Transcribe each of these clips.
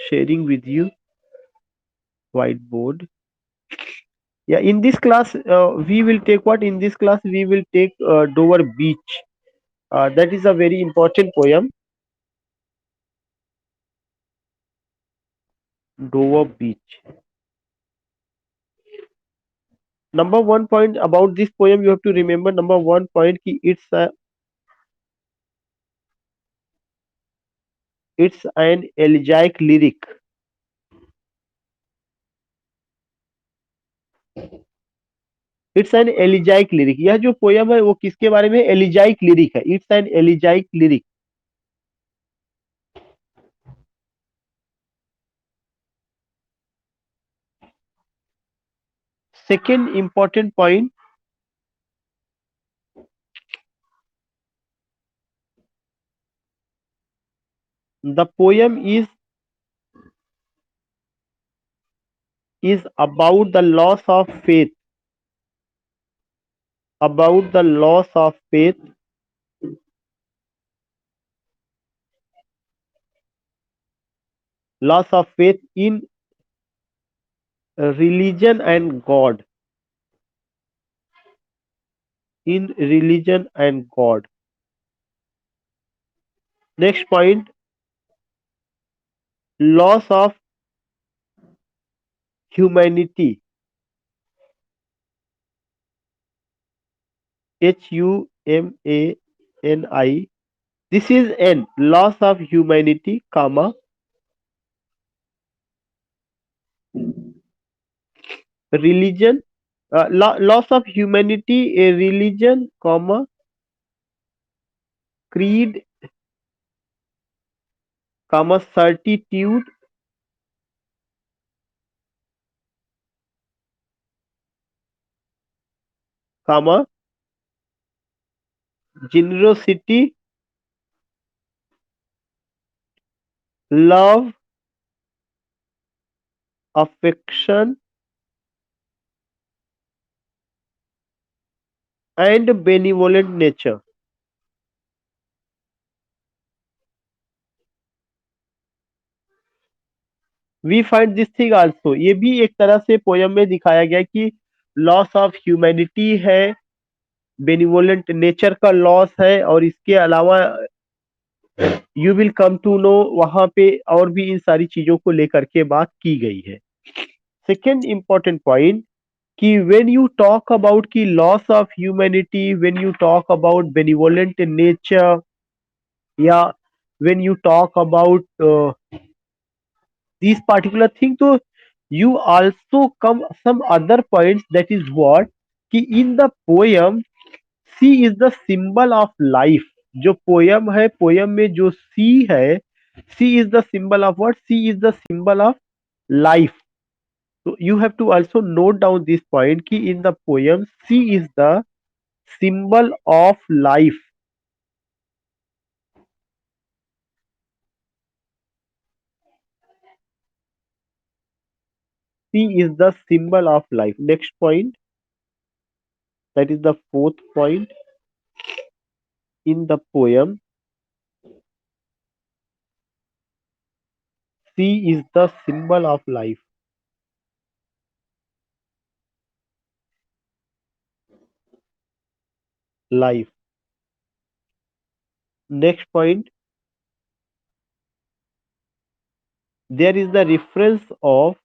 sharing with you whiteboard. Yeah, in this class, we will take what? In this class, we will take Dover Beach. That is a very important poem. Dover Beach. Number one point about this poem, you have to remember. Number one point, ki it's an elegiac lyric. It's an elegiac lyric. यह जो poem है वो किसके बारे में? Elegiac lyric है. It's an elegiac lyric. Second important point, the poem is about the loss of faith, about the loss of faith, loss of faith in religion and God, in religion and God. Next point, loss of humanity, HUMANI. This is an loss of humanity, comma, religion, loss of humanity, a religion, comma, creed, comma, certitude, comma, generosity, love, affection, and benevolent nature. We find this thing also. ये भी एक तरह से poem में दिखाया गया कि loss of humanity है, बेनिवोलेंट नेचर का लॉस है, और इसके अलावा you will come to know वहां पे और भी इन सारी चीजों को लेकर के बात की गई है. सेकेंड इंपॉर्टेंट पॉइंट कि व्हेन यू टॉक अबाउट की loss of humanity, when you talk about benevolent nature, या when you talk about this particular thing, so you also come some other points, that is what कि in the poem sea is the symbol of life. जो poem है, poem में जो sea है, sea is the symbol of what? Sea is the symbol of life. so you have to also note down this point कि in the poem sea is the symbol of life. Sea is the symbol of life. Next point, that is the fourth point. In the poem, sea is the symbol of life. Life. Next point, there is the reference of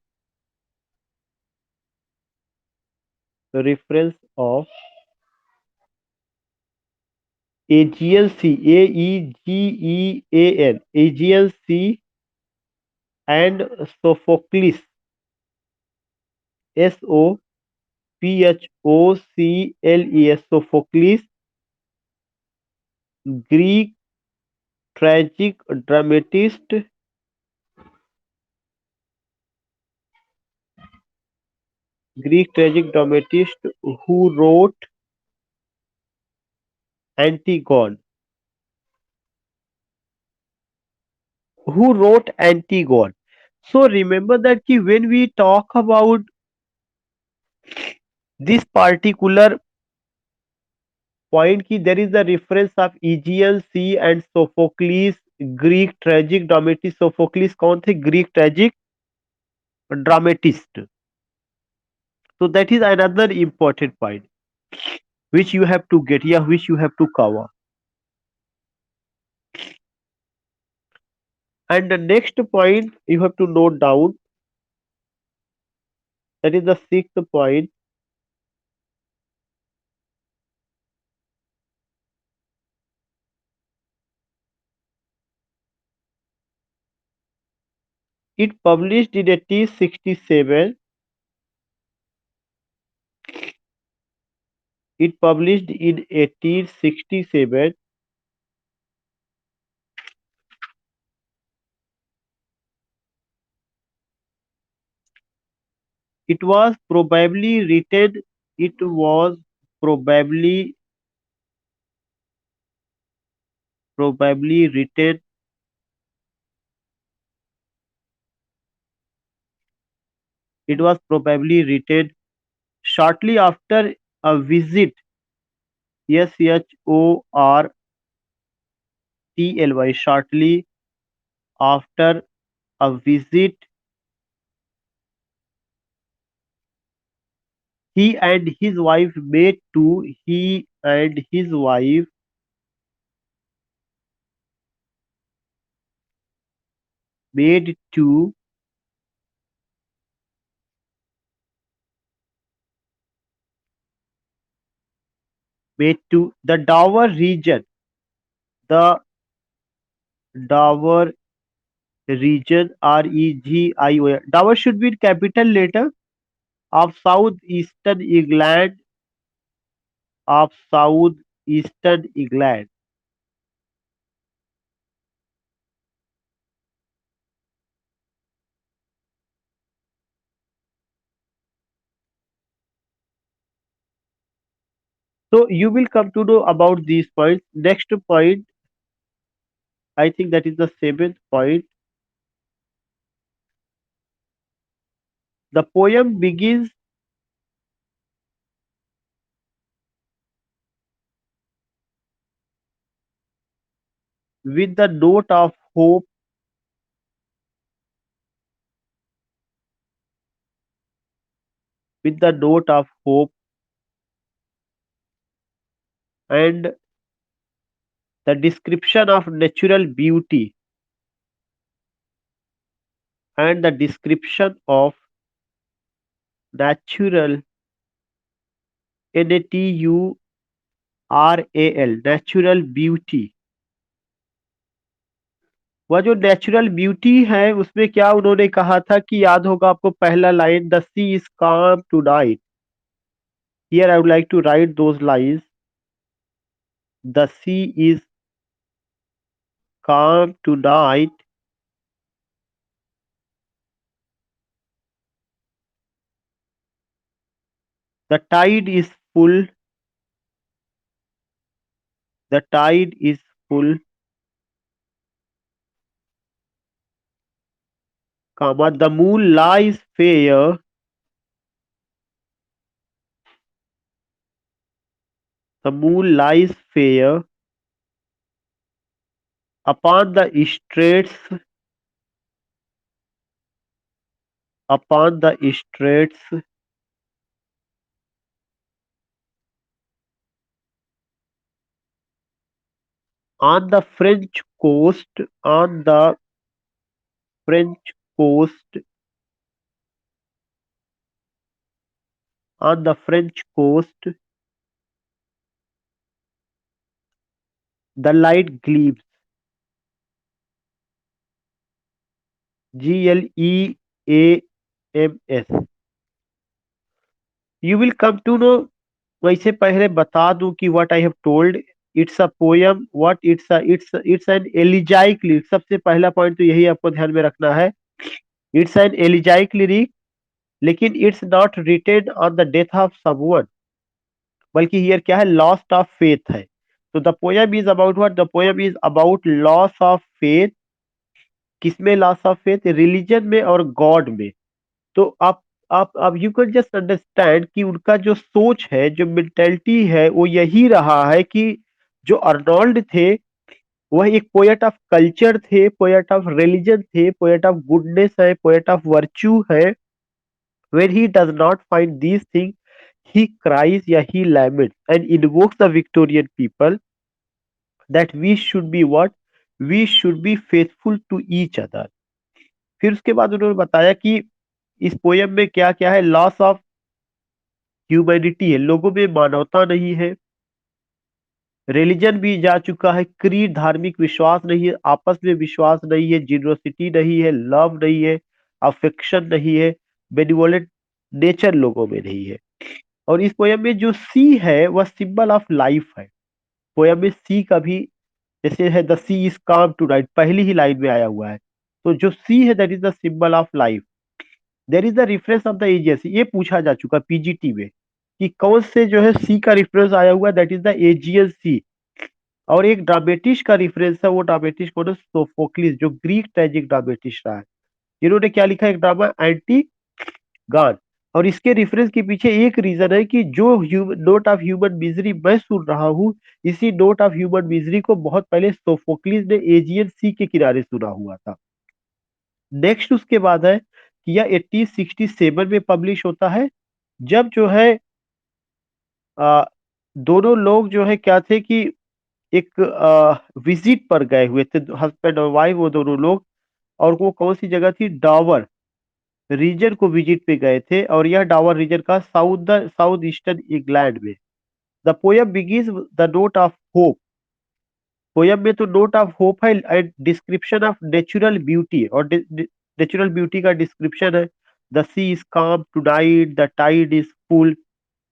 Aegean Sea, Aegean, Aegean Sea, and Sophocles, Sophocles, Sophocles, Greek tragic dramatist, who wrote Antigone. So remember that when we talk about this particular point, there is the reference of Aegean Sea and Sophocles Greek tragic dramatist, Sophocles कौन थे? Greek tragic dramatist. So that is another important point which you have to get, yeah, which you have to cover. And the next point you have to note down, that is the sixth point. It published in 1867. It published in 1867. It was probably written. It was probably probably written. It was probably written shortly after a visit. Shortly shortly after a visit he and his wife made to he and his wife made to the Dover region. The Dover region, Region. Dover should be capital letter of southeastern England, of southeastern England. So you will come to know about these points. Next point, I think that is the seventh point. The poem begins with the note of hope, with the note of hope and the description of natural beauty, and the description of natural, natural, natural beauty. वह जो natural beauty है उसमें क्या उन्होंने कहा था कि याद होगा आपको पहला line, the sea is calm tonight. Here I would like to write those lines, the sea is calm tonight, the tide is full, the tide is full, comma, the moon lies fair, the moon lies fair upon the straits, upon the straits on the French coast, on the French coast, on the French coast, the light gleams, Gleams. You will come to know, मैं इससे पहले बता दूं कि what I have told, it's a poem, what it's an elegiac lyric। सबसे पहला point तो यही आपको ध्यान में रखना है, it's an elegiac lyric, लेकिन it's not written on the death of someone, बल्कि हियर क्या है, लॉस्ट ऑफ फेथ है। तो the poem is about what? The poem is about loss of faith. किसमें लॉस ऑफ फेथ? रिलीजन में और God में। तो आप अब यू कैन जस्ट अंडरस्टैंड कि उनका जो सोच है, जो मेंटेलिटी है, वो यही रहा है कि जो अर्नोल्ड थे वह एक पोएट ऑफ कल्चर थे, पोएट ऑफ रिलीजन थे, पोएट ऑफ गुडनेस है, पोएट ऑफ वर्च्यू है। When he does not find these things, he cries या he laments and invokes the Victorian people that we should be what? We should be faithful to each other. फिर उसके बाद उन्होंने बताया कि इस poem में क्या क्या है। लॉस ऑफ ह्यूमैनिटी है, लोगों में मानवता नहीं है। रिलीजन भी जा चुका है, क्रीड धार्मिक विश्वास नहीं है, आपस में विश्वास नहीं है, जीनोसिटी नहीं है, लव नहीं है, अफेक्शन नहीं है, बेनिवोलेंट नेचर लोगों में नहीं है। और इस पोयम में जो सी है वह सिंबल ऑफ लाइफ है। पोयम में सी का भी, जैसे है the sea is calm to right, पहली ही लाइन में आया हुआ है। तो जो सी है that is the symbol of life. There is the reference of the Aegeus, ये पूछा जा चुका पीजीटी में कि कौन से जो है सी का रेफरेंस आया हुआ है, दैट इज द एजियन सी। और एक ड्रामेटिस्ट का रेफरेंस है, वो ड्रामेटिस्ट कौन है? सोफोक्लिस, जो ग्रीक ट्रेजिक ड्रामेटिस्ट रहा है। इन्होंने क्या लिखा है? एक ड्रामा एंटी गान। और इसके रेफरेंस के पीछे एक रीजन है कि जो नोट ऑफ ह्यूमन मिजरी मैं सुन रहा हूँ, इसी नोट ऑफ ह्यूमन मिजरी को बहुत पहले सोफोक्लिस ने एजियन सी के किनारे सुना हुआ था। नेक्स्ट उसके बाद है कि यह 1867 में पब्लिश होता है, जब जो है आ, दोनों लोग जो है क्या थे कि एक विजिट पर गए हुए थे, हस्बैंड और वाइफ वो दोनों लोग। और वो कौन सी जगह थी? डावर रीजन को विजिट पे गए थे, और यह डावर रीजन का साउथ ईस्टर्न इंग्लैंड में। The poem begins the note of hope. Poem में तो नोट ऑफ होप है and description of natural beauty, और नेचुरल ब्यूटी का डिस्क्रिप्शन है। The sea is calm tonight, the tide is full.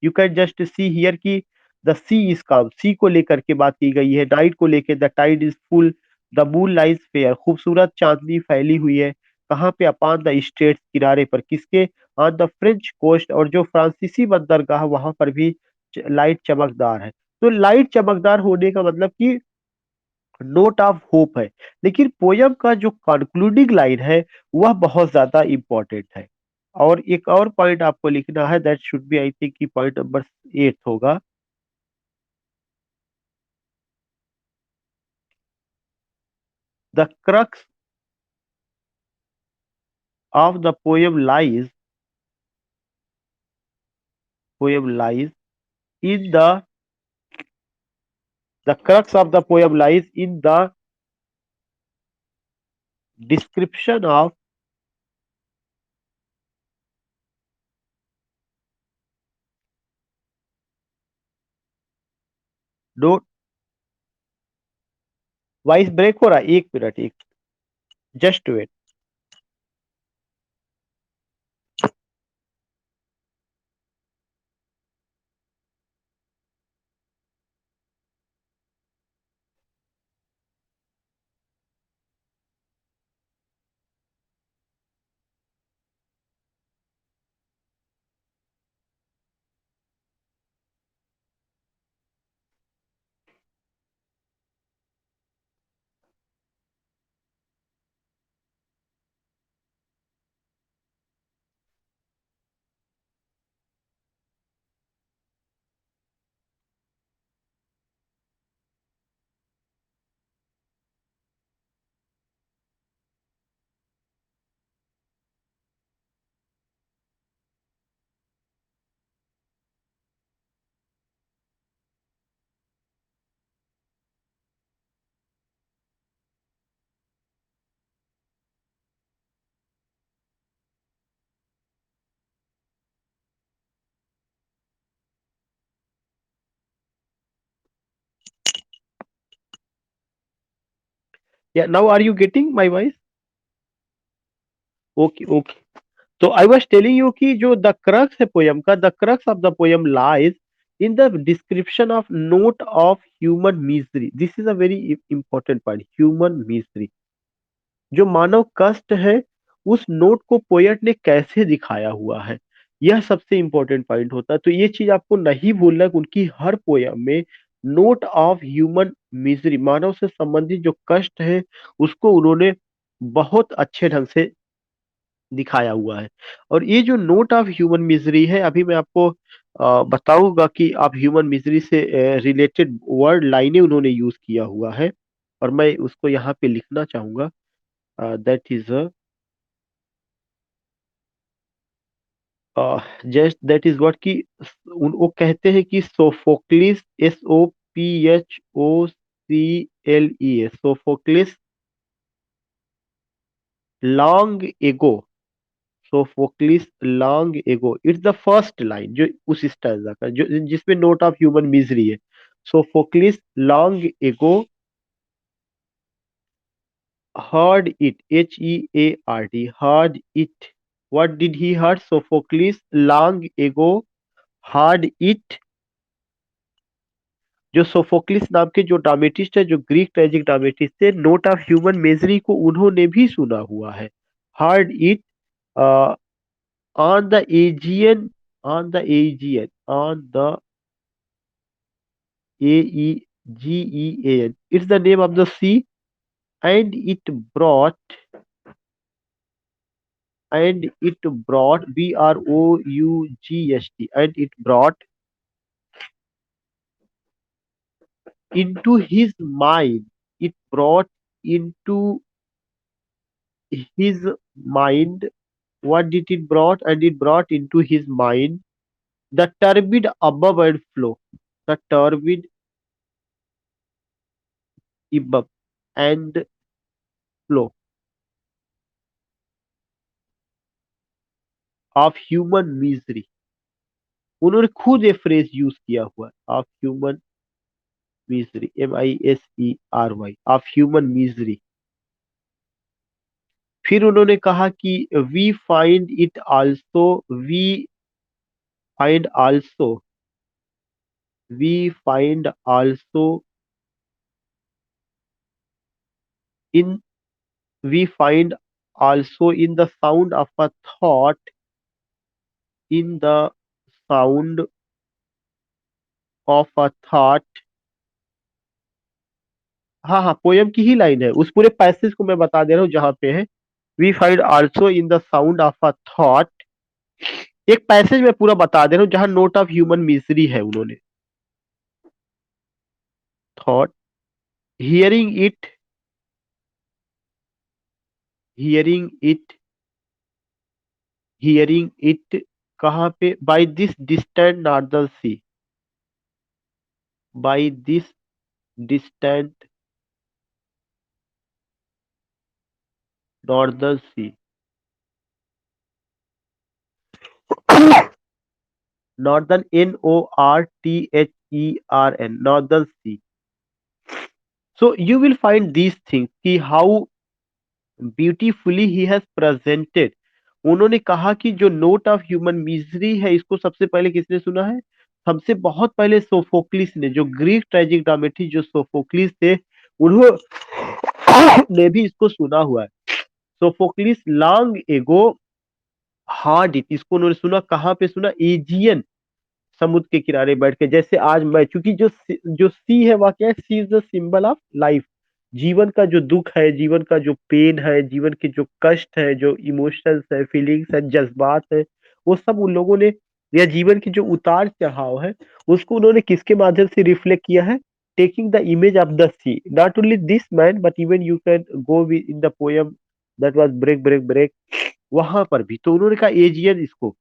You can just see here की the sea is calm, sea को लेकर के बात की गई है, नाइट को लेकर the tide is full, the moon lies fair, खूबसूरत चांदनी फैली हुई है। कहाँ पे? अपान द स्ट्रेट्स, किनारे पर। किसके? ऑन द फ्रेंच कोस्ट, और जो फ्रांसीसी बंदरगाह वहां पर भी लाइट चमकदार है। तो लाइट चमकदार होने का मतलब कि नोट ऑफ होप है। लेकिन पोयम का जो कंक्लूडिंग लाइन है वह बहुत ज्यादा इंपॉर्टेंट है। और एक और पॉइंट आपको लिखना है, that should be I think की पॉइंट नंबर 8 होगा। The crux of the poem lies in the crux of the poem lies in the description of note. Voice break हो रहा है, एक मिनट, एक just wait. Yeah now are you getting my voice? Okay okay. तो I was telling you कि जो the crux है poem का, the crux of the poem lies in the description of note of human misery. This is a very important point, human misery, जो मानव कष्ट है, उस note को पोएट ने कैसे दिखाया हुआ है, यह सबसे इंपॉर्टेंट पॉइंट होता है। तो ये चीज आपको नहीं भूलना कि उनकी हर पोयम में नोट ऑफ ह्यूमन मिजरी, मानव से संबंधित जो कष्ट है, उसको उन्होंने बहुत अच्छे ढंग से दिखाया हुआ है। और ये जो नोट ऑफ ह्यूमन मिजरी है, अभी मैं आपको बताऊंगा कि आप ह्यूमन मिजरी से रिलेटेड वर्ड लाइनें उन्होंने यूज किया हुआ है। और मैं उसको यहाँ पे लिखना चाहूंगा। That is just that is what कि वो कहते हैं कि Sophocles, SOPHOCLES, Sophocles long ago, Sophocles long ago, it's the first line जो उस स्टैंजा का जो जिसमें नोट ऑफ ह्यूमन मिजरी है। Sophocles long ago heard it, HEARD, heard it. What did he heard? Sophocles long ago heard it। जो Sophocles नाम के जो ड्रामेटिस्ट है, जो ग्रीक ट्रेजिक ड्रामेटिस्ट थे, नोट ऑफ ह्यूमन मिजरी को उन्होंने भी सुना हुआ है। heard it on the Aegean, on the Aegean, on the AEGEAN, it's the name of the sea, and it brought, and it brought BROUGST, and it brought into his mind, it brought into his mind, what did it brought? And it brought into his mind the turbid above and flow, the turbid above and flow of human misery। उन्होंने खुद ये phrase use किया हुआ है, of human misery, MISERY, of human misery. फिर उन्होंने कहा कि we find it also, we find also, we find also in, we find also in the sound of a thought, in the sound of a thought। हाँ हाँ, poem की ही line है, उस पूरे पैसेज को मैं बता दे रहा हूँ जहां पे है। We find also in the sound of a thought, एक पैसेज में पूरा बता दे रहा हूँ जहां नोट ऑफ ह्यूमन मिजरी है उन्होंने। Thought, hearing it, hearing it, hearing it, कहाँ पे? By this distant northern sea, by this distant northern sea, northern, NORTHERN, northern sea। So you will find these things कि how beautifully he has presented। उन्होंने कहा कि जो note of human misery है, इसको सबसे पहले किसने सुना है? सबसे बहुत पहले सोफोक्लिस ने, जो ग्रीक ट्रेजिक ड्रामेटिस्ट जो सोफोक्लिस थे, उन्होंने भी इसको सुना हुआ है। सोफोक्लिस लॉन्ग एगो हार्ड इट, इसको उन्होंने सुना, कहाँ पे सुना? एजियन समुद्र के किनारे बैठ के। जैसे आज मैं, क्योंकि जो सी है वह क्या है? Sea is the symbol of life. जीवन का जो दुख है, जीवन का जो पेन है, जीवन के जो कष्ट है, जो इमोशंस है, फीलिंग्स है, जज्बात है, वो सब उन लोगों ने, या जीवन की जो उतार चढ़ाव है, उसको उन्होंने किसके माध्यम से रिफ्लेक्ट किया है? Taking the image of the sea. Not only this man, but even you can go in the poem that was break break break, वहां पर भी तो उन्होंने कहा एजियन इसको।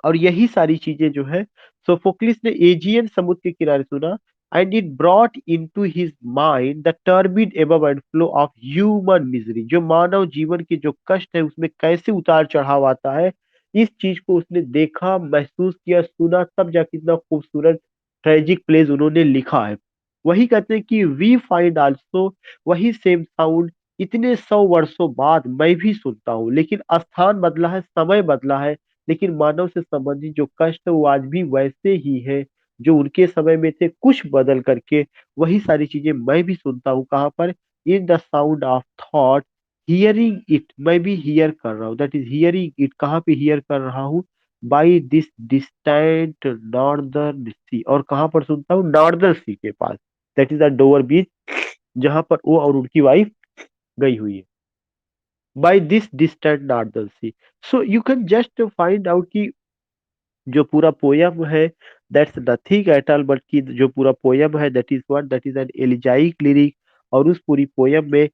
और यही सारी चीजें जो है, सोफोक्लिस ने एजियन समुद्र के किनारे सुना, and it brought into his mind the turbid above and flow of human misery. जो मानव जीवन के जो कष्ट है, उसमें कैसे उतार चढ़ाव आता है, इस चीज को उसने देखा, महसूस किया, सुना, तब जाके इतना खूबसूरत ट्रेजिक प्लेज उन्होंने लिखा है। वही कहते हैं कि वी फाइंड आल्सो, वही सेम साउंड इतने 100 वर्षों बाद मैं भी सुनता हूँ, लेकिन स्थान बदला है, समय बदला है, लेकिन मानव से संबंधित जो कष्ट है वो आज भी वैसे ही है जो उनके समय में थे, कुछ बदल करके। वही सारी चीजें मैं भी सुनता हूँ, कहाँ पर? इन the sound of thought, hearing it, मैं भी हियर कर रहा हूँ, दैट इज हियरिंग इट, कहाँ पे हियर कर रहा हूँ? By this distant northern sea, और कहाँ पर सुनता हूँ? नॉर्दर्न सी के पास, that is the Dover beach, जहां पर वो और उनकी वाइफ गई हुई है। By this distant northern sea. So you can just find out कि जो पूरा पोयम है, that's nothing at all, but कि जो पूरा पोयम है, that is what, that is an elegiac lyric और उस पूरी पोयम में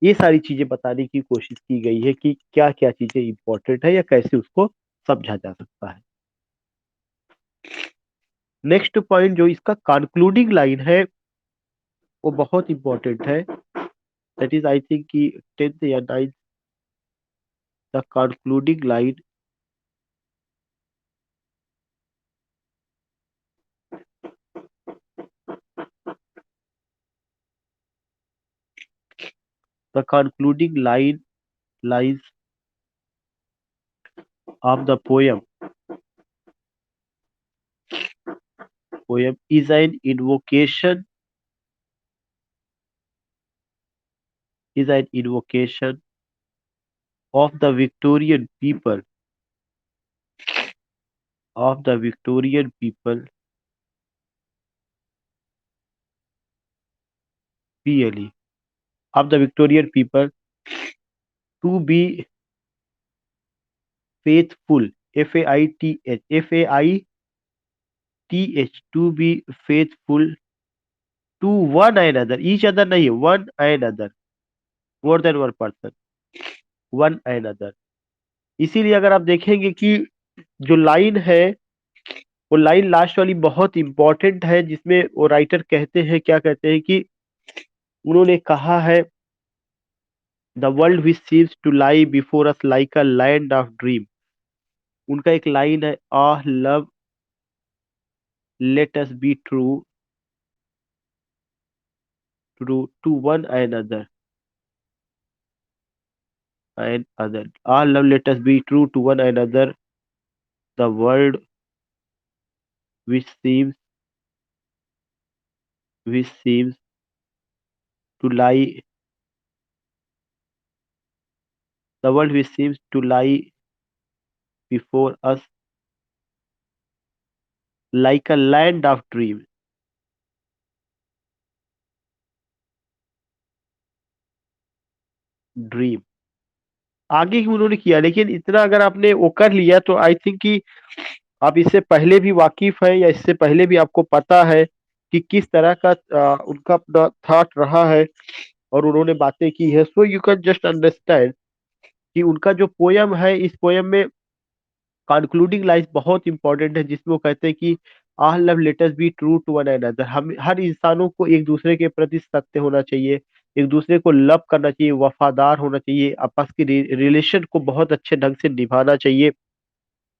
ये सारी चीजें बताने की कोशिश की गई है कि क्या क्या चीजें इंपॉर्टेंट है या कैसे उसको समझा जा सकता है। नेक्स्ट पॉइंट जो इसका कंक्लूडिंग लाइन है वो बहुत इंपॉर्टेंट है। दैट इज आई थिंक कि 10th या 9th, the concluding line. The concluding line lies of the poem is an invocation of the Victorian people, really, of the Victorian people to be faithful, to be faithful to one another, each other नहीं, one another, more than one person, one another। इसीलिए अगर आप देखेंगे कि जो line है वो line last वाली बहुत इंपॉर्टेंट है, जिसमें वो राइटर कहते हैं, क्या कहते हैं कि उन्होंने कहा है the world which seems to lie before us like a land of dream. उनका एक लाइन है, ah love let us be true true to one and other, ah love let us be true to one and other, the world which seems which seems to lie the world which seems to lie before us like a land of dream. आगे की उन्होंने किया, लेकिन इतना अगर आपने वो कर लिया तो आई थिंक कि आप इससे पहले भी वाकिफ है या इससे पहले भी आपको पता है कि किस तरह का उनका अपना थॉट रहा है और उन्होंने बातें की है। सो यू कैन जस्ट अंडरस्टैंड कि उनका जो पोयम है, इस पोयम में कंक्लूडिंग लाइंस बहुत इंपॉर्टेंट है, जिसमें वो कहते हैं कि ah love let us be true to one another. हम हर इंसानों को एक दूसरे के प्रति सत्य होना चाहिए, एक दूसरे को लव करना चाहिए, वफादार होना चाहिए, आपस की रिलेशन को बहुत अच्छे ढंग से निभाना चाहिए।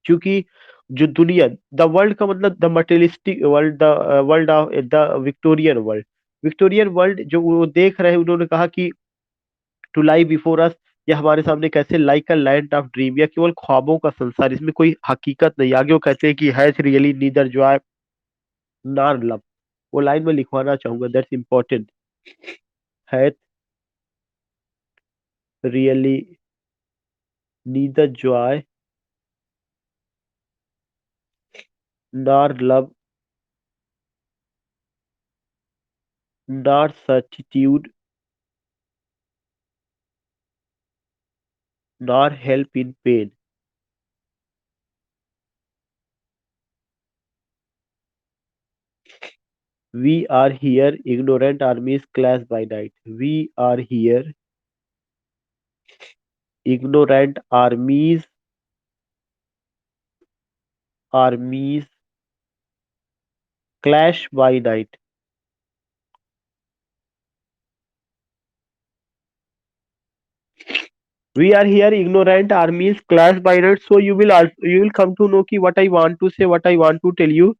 क्योंकि जो दुनिया, द वर्ल्ड का मतलब the materialistic world, the world of the Victorian world, Victorian world जो वो देख रहे हैं, उन्होंने कहा कि टू लाई बिफोर अस, या हमारे सामने कैसे like a land of dream, या केवल ख्वाबों का संसार, इसमें कोई हकीकत नहीं। आगे वो कहते हैं कि has really neither Joy nor love. वो लाइन में लिखवाना चाहूंगा, that's important. Hath really neither Joy nor love nor certitude nor help in pen. We are here, ignorant armies clash by night. We are here, ignorant armies clash by night. We are here, ignorant armies clash by night. So you will come to know कि what I want to say, what I want to tell you,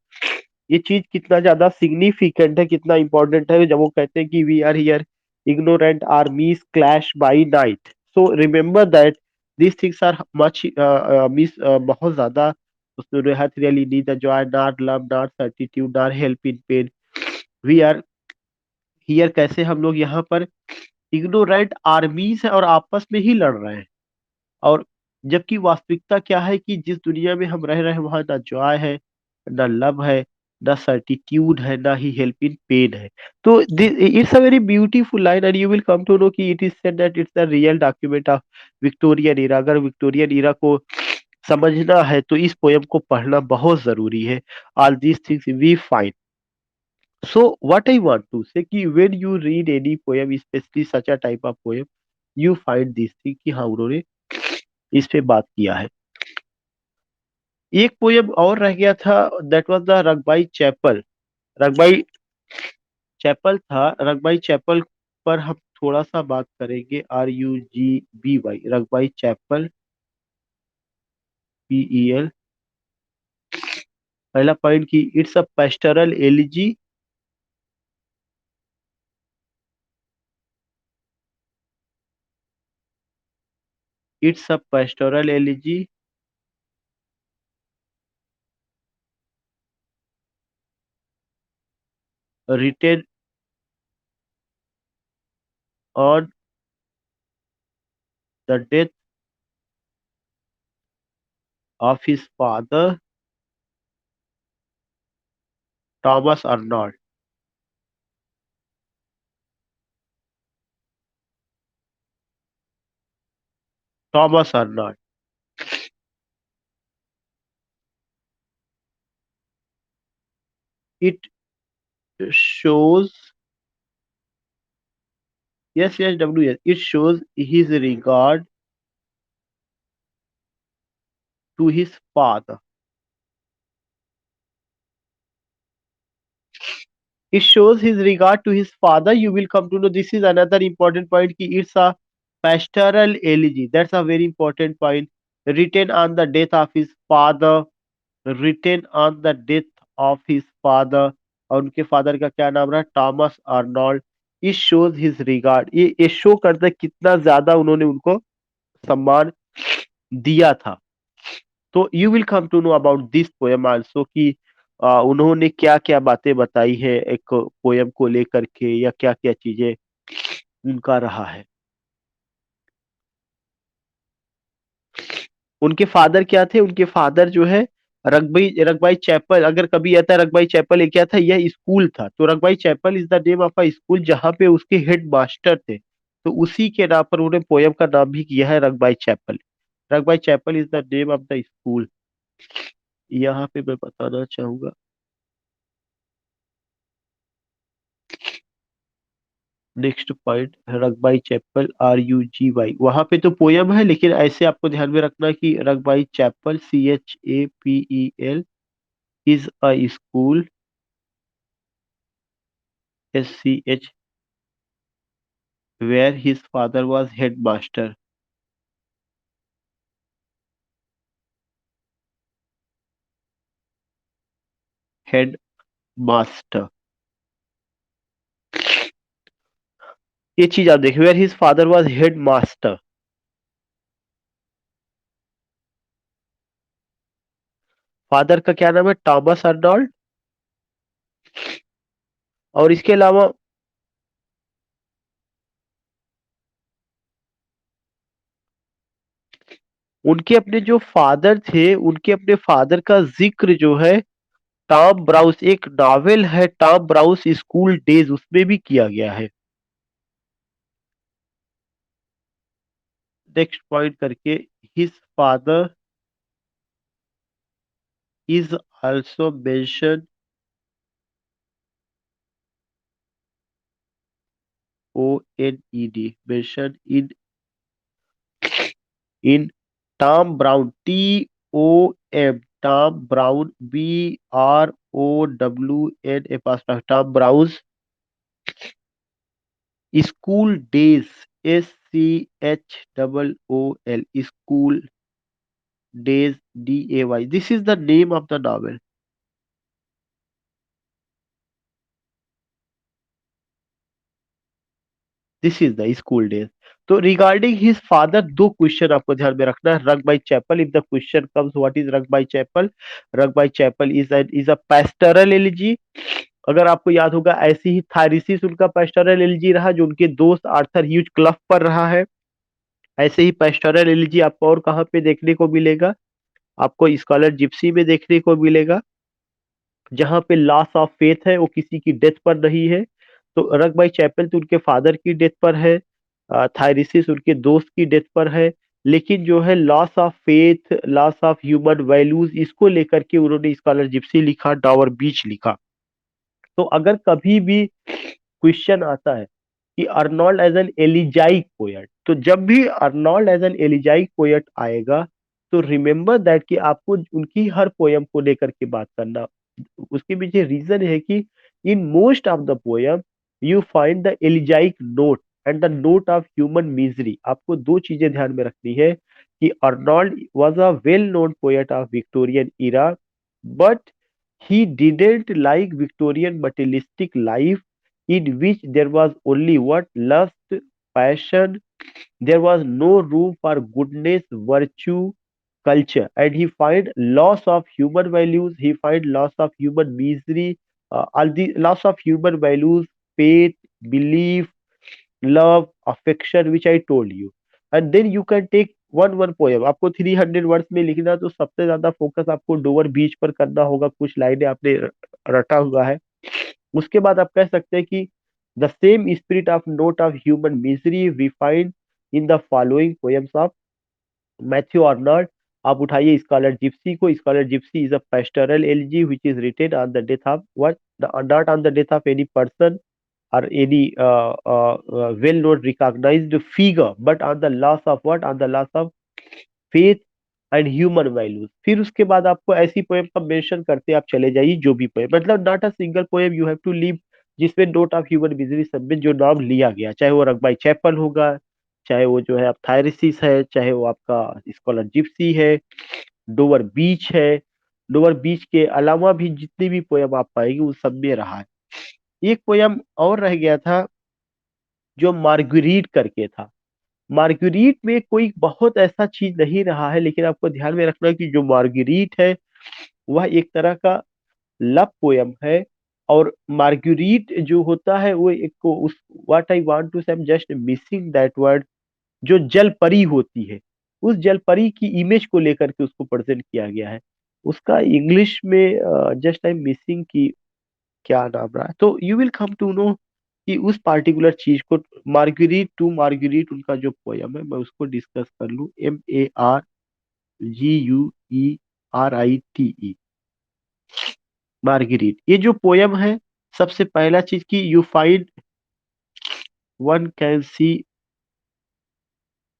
ये चीज कितना ज्यादा significant है, कितना important है, जब वो कहते हैं कि we are here, ignorant armies clash by night. So remember that these things are much miss बहुत ज्यादा उसमें hath really need the joy not love not certitude not help in pain. We are here, कैसे हम लोग यहाँ पर ignorant आर्मीज है और आपस में ही लड़ रहे हैं। और जबकि वास्तविकता क्या है कि जिस दुनिया में हम रह रहे हैं वहां ना जॉय है, ना लव है, ना सर्टिट्यूड है, ना ही हेल्प इन पेन है। तो it's a very beautiful line and you will come to know कि it is said that it's the real document of Victorian era. अगर विक्टोरियन ईरा को समझना है तो इस पोयम को पढ़ना बहुत जरूरी है। All these things we find So what I want to say कि when you read any poem, especially such a type of poem, you find this thing कि हाँ उन्होंने इस पे बात किया है। एक पोयम और रह गया था, that was the Rugby Chapel. Rugby Chapel था, रगबाई चैपल पर हम थोड़ा सा बात करेंगे। RUGBY, Rugby Chapel, PEL। पहला पॉइंट की it's a pastoral elegy, it's a pastoral elegy written on the death of his father, Thomas Arnold। Thomas Arnold। It shows, yes, WS, it shows his regard to his father। It shows his regard to his father। You will come to know this is another important point कि it's a pastoral elegy, that's a very important point। Written on the death of his father, written on the death of his father। और उनके father का क्या नाम रहा? Thomas Arnold. It shows his regard, ये show करता है कितना ज्यादा उन्होंने उनको सम्मान दिया था। तो you will come to know about this poem also कि उन्होंने क्या क्या बातें बताई है एक पोएम को लेकर के, या क्या क्या चीजें उनका रहा है। उनके फादर क्या थे? उनके फादर जो है रगबाई रगबाई चैपल। अगर कभी आता है रगबाई चैपल, ये क्या था? यह स्कूल था। तो Rugby Chapel is the name of a school जहाँ पे उसके हेड मास्टर थे। तो उसी के नाम पर उन्होंने पोयम का नाम भी किया है Rugby Chapel. Rugby Chapel is the name of the school. यहाँ पे मैं बताना चाहूंगा। Next point, Rugby Chapel, RUGY, वहां पे तो पोयम है, लेकिन ऐसे आपको ध्यान में रखना कि Rugby Chapel, CHAPEL, is a school, SCH, where his father was headmaster। Headmaster, ये चीज आप देखिए, where his father was headmaster. Father का क्या नाम है? Thomas Arnold. और इसके अलावा उनके अपने जो फादर थे, उनके अपने फादर का जिक्र जो है टॉम ब्राउस, एक नॉवेल है टॉम ब्राउस स्कूल डेज, उसमें भी किया गया है। नेक्स्ट पॉइंट करके, his father is also mention, ONED, mention in Tom Brown, TOM, Tom Brown, BROWN apostrophe, Tom Brown School Days, SCHOOL, School Days, DAY। This is the name of the novel. This is the School Days. तो regarding his father दो question आपको ध्यान में रखना है। Rugby chapel, if the question comes what is Rugby Chapel, Rugby Chapel is a pastoral elegy. अगर आपको याद होगा, ऐसे ही थारिसिस उनका पेस्टरल एलिजी रहा, जो उनके दोस्त आर्थर ह्यूज क्लफ पर रहा है। ऐसे ही पेस्टरल एलिजी आपको और कहाँ पे देखने को मिलेगा? आपको स्कॉलर जिप्सी में देखने को मिलेगा, जहाँ पे लॉस ऑफ फेथ है, वो किसी की डेथ पर नहीं है। तो रगबाई चैपल तो उनके फादर की डेथ पर है, थायरिसिस उनके दोस्त की डेथ पर है। लेकिन जो है loss of faith, loss of human values, इसको लेकर के उन्होंने स्कॉलर जिप्सी लिखा, डावर बीच लिखा। तो अगर कभी भी क्वेश्चन आता है कि अर्नोल्ड एज एन एलिजाइक पोएट, तो जब भी अर्नोल्ड एज एन एलिजाइक पोएट आएगा, तो रिमेम्बर दैट कि आपको उनकी हर पोयम को लेकर के बात करना। उसके पीछे रीजन है कि in most of the poem you find the elegiac note and the note of human misery. आपको दो चीजें ध्यान में रखनी है कि Arnold was a well known poet of Victorian era, but he didn't like Victorian materialistic life in which there was only what lust, passion. There was no room for goodness, virtue, culture, and he find loss of human values. He find loss of human misery, all the loss of human values, faith, belief, love, affection, which I told you. And then you can take one poem. आपको 300 words में लिखना, तो सबसे ज्यादा focus आपको Dover बीच पर करना होगा। कुछ लाइनें आपने रटा हुआ है। उसके बाद आप कह सकते हैं कि the same spirit of note of human misery we find in the following poems of Matthew Arnold. आप उठाइए स्कॉलर जिप्सी को। Scholar gypsy is a pastoral elegy which is written on the death of what, not on the death of any person or any well-known recognized figure, but on the loss of what? On the loss of faith and human values. फिर उसके बाद आपको ऐसी poem का mention करते आप चले जाइए, जो भी पोएम, मतलब not a single poem you have to leave जिसमें नोट ऑफ ह्यूमन मिजरी सब में जो नाम लिया गया, चाहे वो रगबाई चैपल होगा, चाहे वो जो है आप थायरसिस है, चाहे वो आपका स्कॉलर जिप्सी है, डोवर बीच है। डोवर बीच के अलावा भी जितनी भी पोएम आप पाएंगे उन सब में रहा है। एक पोयम और रह गया था जो मार्गुरीट करके था। मार्गुरीट में कोई बहुत ऐसा चीज नहीं रहा है, लेकिन आपको ध्यान में रखना है कि जो मार्गुरीट है वह एक तरह का लव पोयम है। और मार्गुरीट जो होता है वो एक को उस, व्हाट आई वांट टू से, I am just missing that word, जो जल परी होती है, उस जल परी की इमेज को लेकर के उसको प्रेजेंट किया गया है। उसका इंग्लिश में जस्ट आई एम मिसिंग की क्या नाम रहा है, तो you will come to know कि उस पार्टिकुलर चीज को। मार्गुरीट टू मार्गुरीट उनका जो पोयम है, मैं उसको डिस्कस कर लूं। Marguerite, मार्गुरीट, ये जो पोयम है, सबसे पहला चीज की you find one can see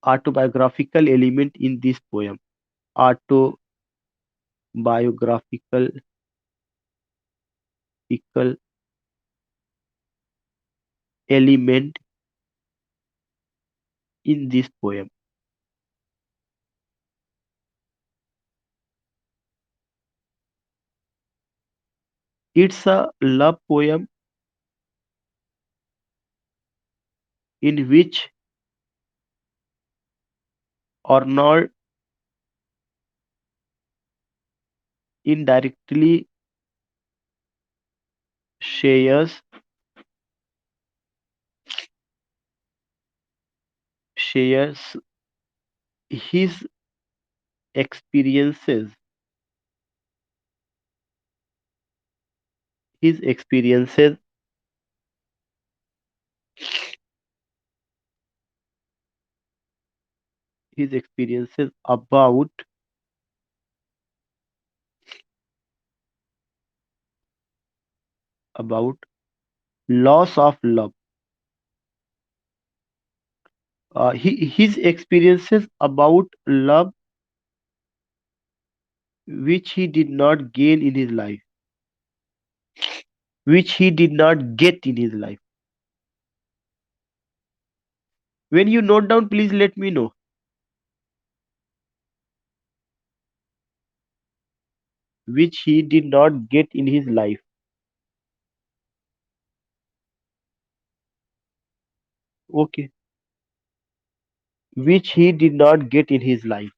autobiographical element in this poem. Autobiographical equal element in this poem. It's a love poem in which Arnold indirectly shares shares his experiences his experiences his experiences about loss of love. His experiences about love which he did not gain in his life, which he did not get in his life. When you note down, please let me know. Which he did not get in his life. Okay. Which he did not get in his life.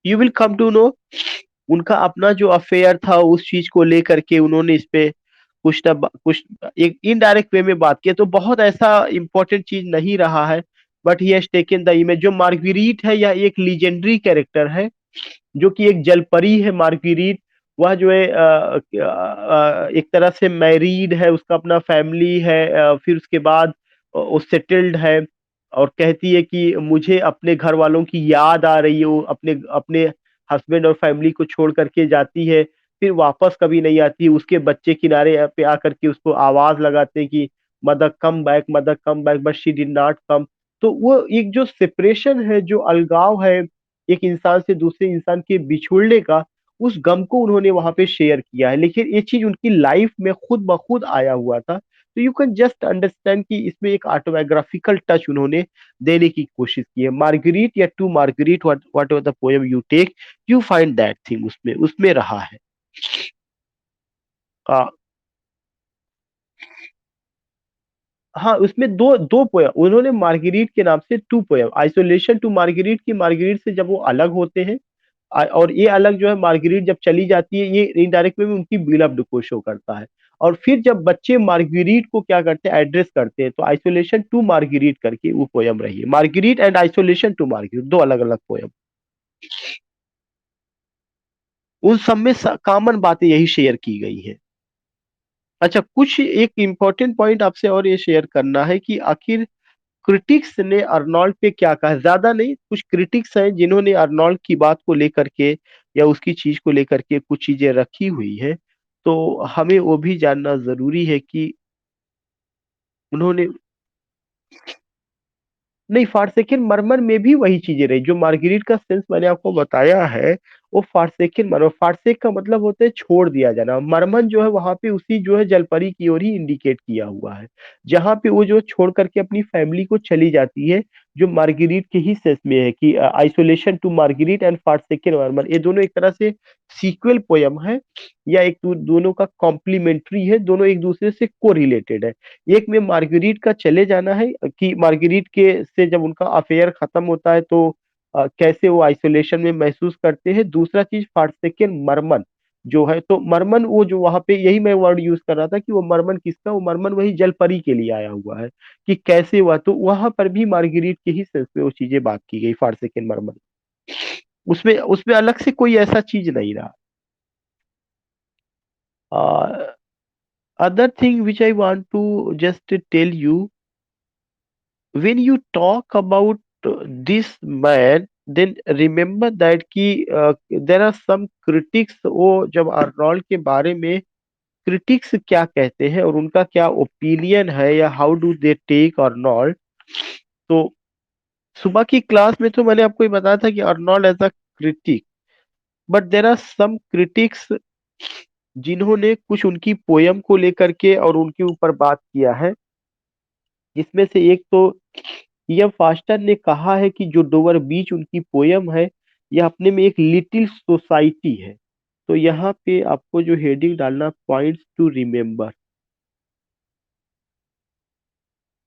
You will come to know उनका अपना जो affair था उस चीज को लेकर के उन्होंने इस पे कुछ ना कुछ एक इनडायरेक्ट वे में बात की है। तो बहुत ऐसा इंपॉर्टेंट चीज नहीं रहा है, but he has taken the image. जो मार्गुरीट है यह एक लीजेंडरी कैरेक्टर है, जो कि एक जलपरी है मार्गुरीट। वह जो है एक तरह से मैरिड है, उसका अपना फैमिली है, फिर उसके बाद वो सेटल्ड है। और कहती है कि मुझे अपने घर वालों की याद आ रही है, वो अपने अपने हस्बैंड और फैमिली को छोड़ करके जाती है, फिर वापस कभी नहीं आती। उसके बच्चे किनारे पे आकर के उसको आवाज लगाते हैं कि mother come back, mother come back, but she did not come. तो वो एक जो सेपरेशन है, जो अलगाव है एक इंसान से दूसरे इंसान के बिछुड़ने का, उस गम को उन्होंने वहां पे शेयर किया है। लेकिन ये चीज उनकी लाइफ में खुद ब खुद आया हुआ था। तो यू कैन जस्ट अंडरस्टैंड कि इसमें एक ऑटोबायोग्राफिकल टच उन्होंने देने की कोशिश की है। मार्गरीट या to Marguerite, whatever the poem you take, you find that thing उसमें उसमें रहा है। आ, हाँ, उसमें दो दो पोयम उन्होंने मार्गरीट के नाम से to poem, isolation to Margaret की, मार्गरीट से जब वो अलग होते हैं, और ये अलग जो है मार्गरीट जब चली जाती है, ये इनडायरेक्ट वे में उनकी बिलव्ड को शो करता है। और फिर जब बच्चे मार्गरीट को क्या करते हैं, एड्रेस करते हैं, तो आइसोलेशन टू मार्गरीट करके वो पोयम रही है। Margaret and isolation to Margaret, दो अलग अलग पोयम। उन सब में कॉमन बातें यही शेयर की गई है। अच्छा, कुछ एक इम्पोर्टेंट पॉइंट आपसे और ये शेयर करना है कि आखिर क्रिटिक्स ने अर्नोल्ड पे क्या कहा। ज्यादा नहीं, कुछ क्रिटिक्स हैं जिन्होंने अर्नोल्ड की बात को लेकर के या उसकी चीज को लेकर के कुछ चीजें रखी हुई है। तो हमें वो भी जानना जरूरी है कि उन्होंने, नहीं, फारसेकिन मरमर में भी वही चीजें रही जो मार्गरीट का सेंस मैंने आपको बताया है। वो फारसेकिन मरमर, फारसेक का मतलब होता है छोड़ दिया जाना, मरमन जो है वहां पे उसी जो है जलपरी की ओर ही इंडिकेट किया हुआ है, जहां पे वो जो छोड़ करके अपनी फैमिली को चली जाती है, जो मार्गरीट के ही सेंस में है कि आइसोलेशन टू मार्गरीट एंड फारसेकिन मरमर, ये दोनों एक तरह से सीक्वल पोयम है, या एक दोनों का कॉम्प्लीमेंट्री है, दोनों एक दूसरे से को रिलेटेड है। एक में मार्गरीट का चले जाना है कि मार्गरीट के से जब उनका अफेयर खत्म होता है तो कैसे वो आइसोलेशन में महसूस करते हैं। दूसरा चीज फारसेकन मरमन जो है, तो मरमन वो जो वहां पे, यही मैं वर्ड यूज कर रहा था कि वो मरमन किसका, वो मरमन वही जलपरी के लिए आया हुआ है कि कैसे हुआ। तो वहां पर भी मार्गरीट के ही सेंस में वो चीजें बात की गई, फारसेकन मरमन, उसमें उसमें अलग से कोई ऐसा चीज नहीं रहा। other thing which I want to just tell you, when you talk about this man, then remember that कि there are some critics, वो जब अर्नोल्ड के बारे में क्रिटिक्स क्या कहते हैं और उनका क्या ओपिनियन है, या how do they take Arnold. तो सुबह की क्लास में तो मैंने आपको ये बताया था कि Arnold as a critic, but there are some critics जिन्होंने कुछ उनकी पोयम को लेकर के और उनके ऊपर बात किया है। जिसमें से एक तो E.M. फास्टर ने कहा है कि जो डोवर बीच उनकी पोयम है, यह अपने में एक लिटिल सोसाइटी है। तो यहाँ पे आपको जो हेडिंग डालना, points to remember,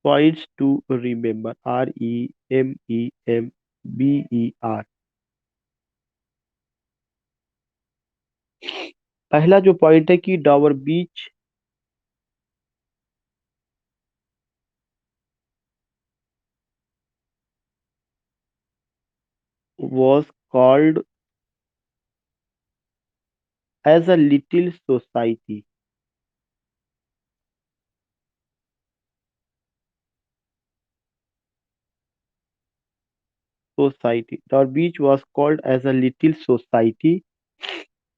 points to remember, REMEMBER। पहला जो पॉइंट है कि डॉवर बीच was called as a little society। Society, the beach was called as a little society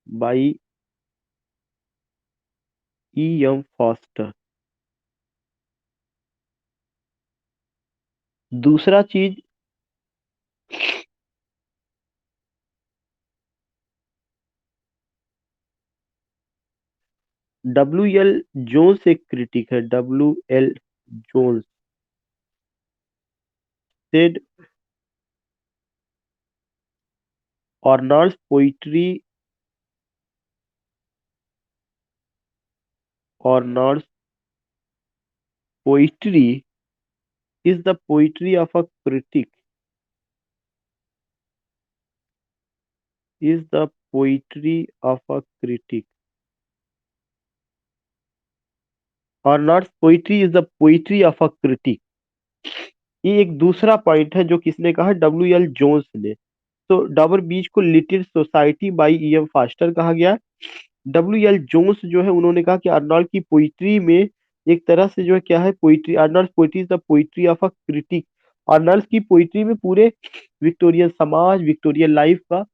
by E.M. Foster। दूसरा चीज, W.L. जोन्स एक क्रिटिक है, W.L. Jones said Arnold's Arnold's poetry is the poetry of a critic, is the poetry of a critic। Arnold's poetry is the poetry of a critic। ये एक दूसरा point है जो किसने कहा, W.L. जोन्स ने। तो डाबर बीच को little society by E.M. Faster कहा गया। W.L. जोन्स जो है, उन्होंने कहा कि अर्नोल्ड की पोइट्री में एक तरह से जो है क्या है, poetry, Arnold poetry is the poetry of a critic. Arnold's की पोइट्री में पूरे विक्टोरियन समाज, विक्टोरियन लाइफ का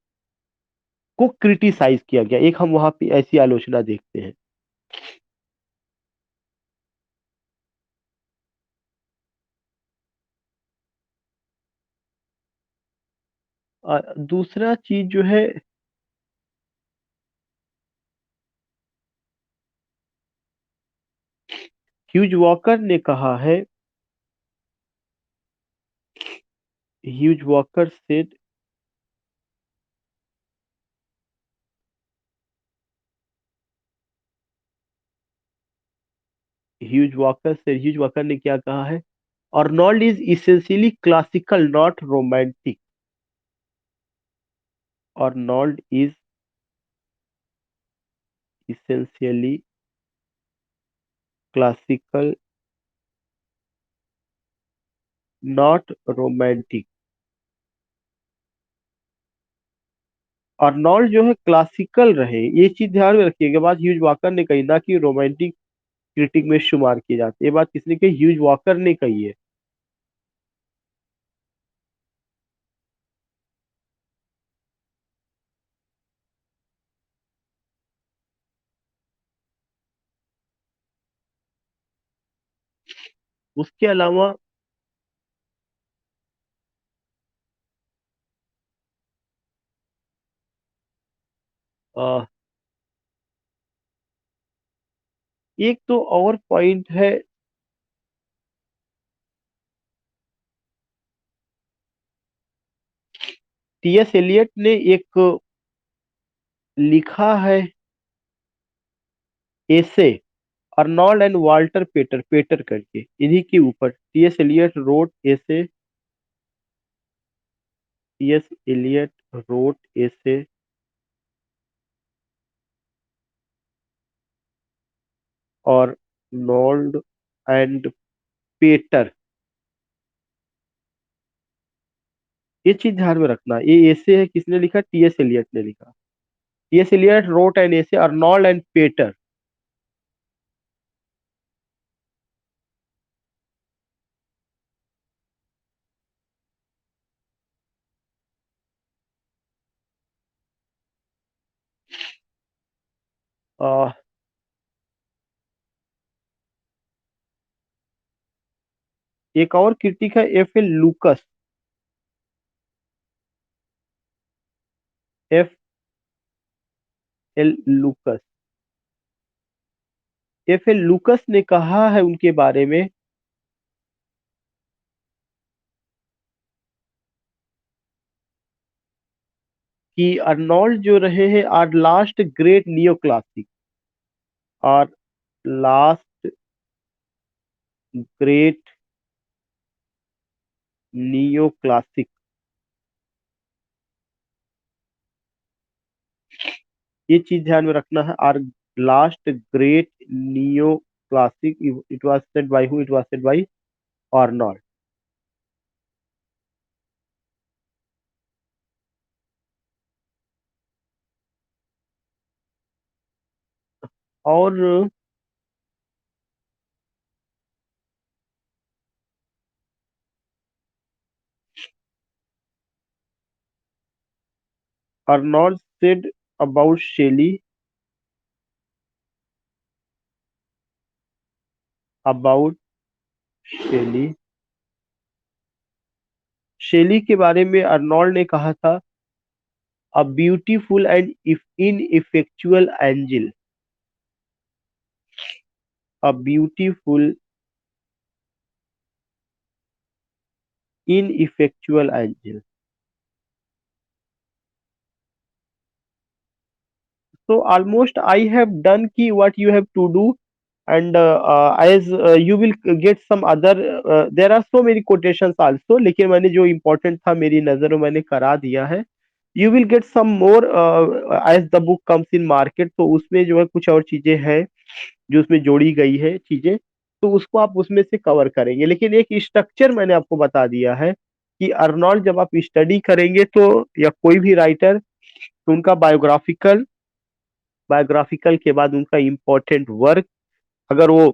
को क्रिटिसाइज किया गया। एक हम वहां पे ऐसी आलोचना देखते हैं। दूसरा चीज जो है, ह्यूज वॉकर ने कहा है, huge walker said, huge walker ने क्या कहा है, Arnold is essentially classical not romantic. Arnold is essentially classical not romantic. Arnold जो है क्लासिकल रहे, ये चीज ध्यान में रखिएगा। ये बात ह्यूज वॉकर ने कही, ना कि रोमांटिक क्रिटिक में शुमार किए जाते। ये बात किसने कही? ह्यूज वॉकर ने कही है। उसके अलावा अ, एक तो और पॉइंट है, टीएस एलियट ने एक लिखा है एसे, अर्नोल्ड एंड वाल्टर पेटर, पेटर करके, इन्हीं के ऊपर टीएस एलियट रोट एसे, टीएस एलियट रोट एसे और नोल्ड एंड पेटर। ये चीज ध्यान में रखना, ये ऐसे है, किसने लिखा? टीएस एलियट ने लिखा। टीएस एलियट रोट एन ऐसे, अर्नोल्ड एंड पेटर। आ, एक और क्रिटिक है F L लूकस, F L लूकस। F L लूकस ने कहा है उनके बारे में कि अर्नोल्ड जो रहे हैं our last great neo classic, our last great neo classic. ये चीज ध्यान में रखना है, our last great neo classic. It was said by who? It was said by Arnold. और Arnold said about Shelley, about Shelley, Shelley के बारे में अर्नोल्ड ने कहा था, a beautiful and ineffectual angel, a beautiful ineffectual angel. So almost I have done ki what you have to do, and as you will get some other, there are so many quotations also, लेकिन मैंने जो important था मेरी नजर में मैंने करा दिया है। You will get some more as the book comes in market, तो उसमें जो है कुछ और चीजें हैं जो उसमें जोड़ी गई है चीजें, तो उसको आप उसमें से कवर करेंगे। लेकिन एक स्ट्रक्चर मैंने आपको बता दिया है कि अर्नोल्ड जब आप स्टडी करेंगे तो, या कोई भी राइटर, तो उनका बायोग्राफिकल, बायोग्राफिकल के बाद उनका इम्पोर्टेंट वर्क, अगर वो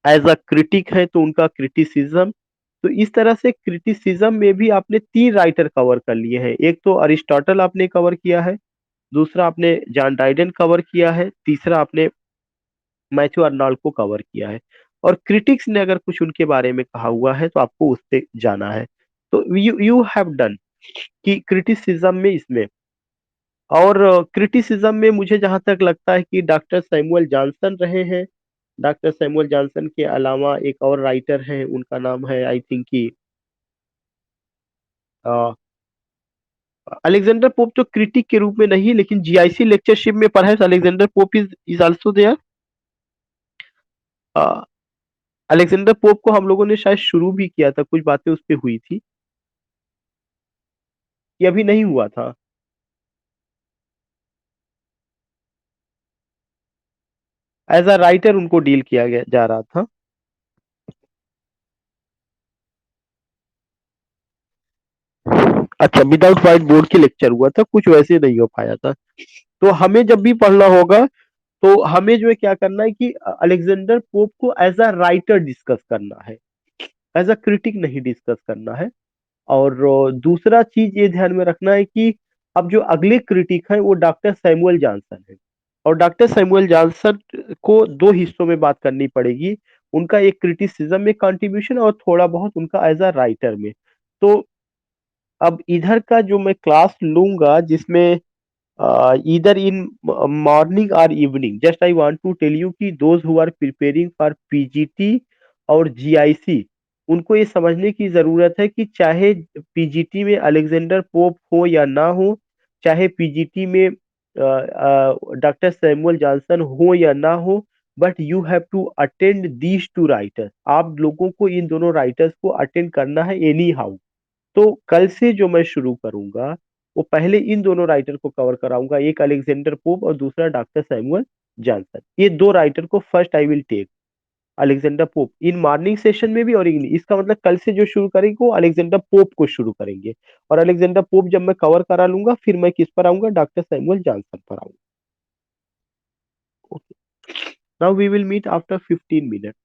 एज अ क्रिटिक है तो उनका क्रिटिसिज्म, तो इस तरह से क्रिटिसिज्म में भी आपने तीन राइटर कवर कर लिए हैं। एक तो अरिस्टोटल आपने कवर किया है, दूसरा आपने जॉन डाइडन कवर किया है, तीसरा आपने मैथ्यू अर्नाल्ड को कवर किया है। और क्रिटिक्स ने अगर कुछ उनके बारे में कहा हुआ है तो आपको उस पे जाना है। तो यू यू हैव डन कि क्रिटिसिज्म में इसमें, और क्रिटिसिज्म में मुझे जहां तक लगता है कि डॉक्टर सैमुअल जॉनसन रहे हैं। डॉक्टर सैमुअल जॉनसन के अलावा एक और राइटर हैं, उनका नाम है आई थिंक कि अलेक्जेंडर पोप। तो क्रिटिक के रूप में नहीं, लेकिन जीआईसी लेक्चरशिप में पढ़ा है, Alexander Pope is also there. Alexander Pope को हम लोगों ने शायद शुरू भी किया था, कुछ बातें उस पे हुई थी, ये अभी नहीं हुआ था। एज अ राइटर उनको डील किया गया जा रहा था। अच्छा, विदाउट व्हाइट बोर्ड के लेक्चर हुआ था, कुछ वैसे नहीं हो पाया था। तो हमें जब भी पढ़ना होगा तो हमें जो है क्या करना है कि अलेक्जेंडर पोप को एज अ राइटर डिस्कस करना है, एज अ क्रिटिक नहीं डिस्कस करना है। और दूसरा चीज ये ध्यान में रखना है कि अब जो अगले क्रिटिक है वो डॉक्टर सैमुअल जॉनसन है। और डॉक्टर सैमुअल जॉनसन को दो हिस्सों में बात करनी पड़ेगी, उनका एक क्रिटिसिज्म में कंट्रीब्यूशन और थोड़ा बहुत उनका एज अ राइटर में। तो अब इधर का जो मैं क्लास लूंगा जिसमें either in morning or evening, just I want to tell you कि those who are preparing for PGT और जीआईसी, उनको ये समझने की जरूरत है कि चाहे पीजीटी में अलेक्जेंडर पोप हो या ना हो, चाहे पीजीटी में डॉक्टर सैमुअल जॉनसन हो या ना हो, but you have to attend these two writers. आप लोगों को इन दोनों राइटर्स को अटेंड करना है एनी हाउ। तो कल से जो मैं शुरू करूंगा वो पहले इन दोनों राइटर को कवर कराऊंगा, एक अलेक्जेंडर पोप और दूसरा डॉक्टर सैमुअल जॉनसन। ये दो राइटर को first I will take, Alexander Pope in morning session में भी और इवनिंग। इसका मतलब कल से जो शुरू करेंगे वो अलेक्जेंडर पोप को शुरू करेंगे, और अलेक्जेंडर पोप जब मैं कवर करा लूंगा फिर मैं किस पर आऊंगा, डॉक्टर सैमुअल जॉनसन पर आऊंगा। Okay, now we will meet after 15 minute.